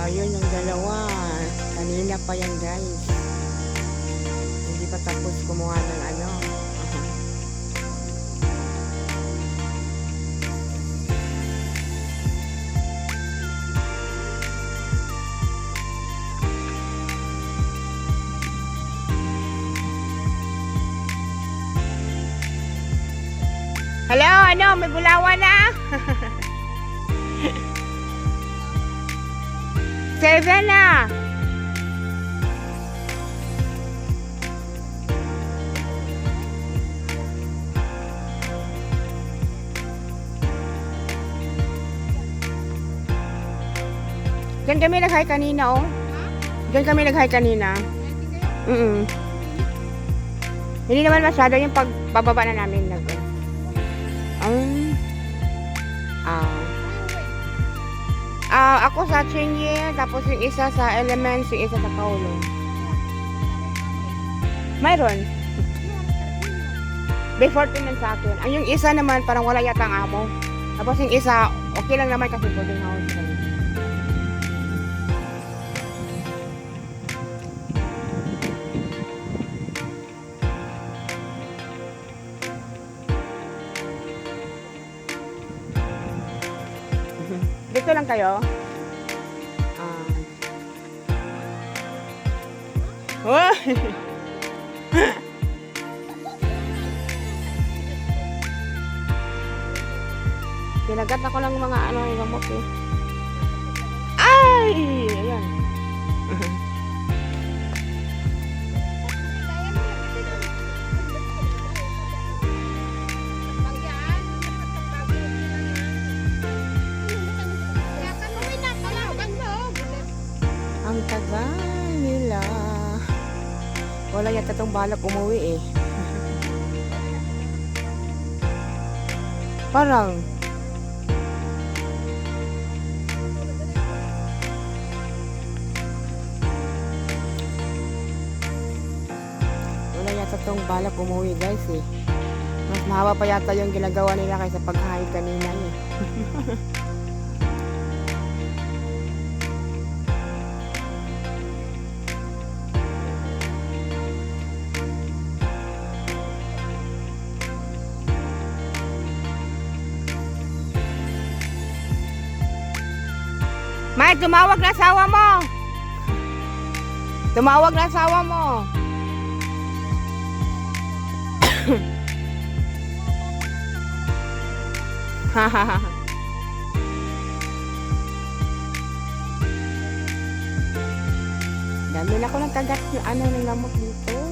Ayun yung dalawa. Kanina pa yan guys. Hindi pa tapos kumuha ng ano. Hello, ano? May bulawan na? 7 na. Diyan kami nag-hi kanina, oh. Diyan kami nag-hi kanina. Hindi naman masyado yung pagbababa na namin. Ako sa Chingy, tapos yung isa sa Elements, yung isa sa Kowloon. Mayroon. Before tinan sa akin. Ang yung isa naman, parang wala yata ang amo. Tapos yung isa, okay lang naman kasi boarding house. Dito lang kayo? Oh! Kinagat ako lang mga ano, yung gamot eh. Ay! Ayan. Ang tagal nila. Wala yata itong balak umuwi eh. Parang wala yata itong balak umuwi guys eh. Mas mahaba pa yata yung ginagawa nila kaysa pag-hike kanina eh. May, tumawag na asawa mo. Tumawag na asawa mo. Dami na ko ng kagat yung ano ng lamok dito.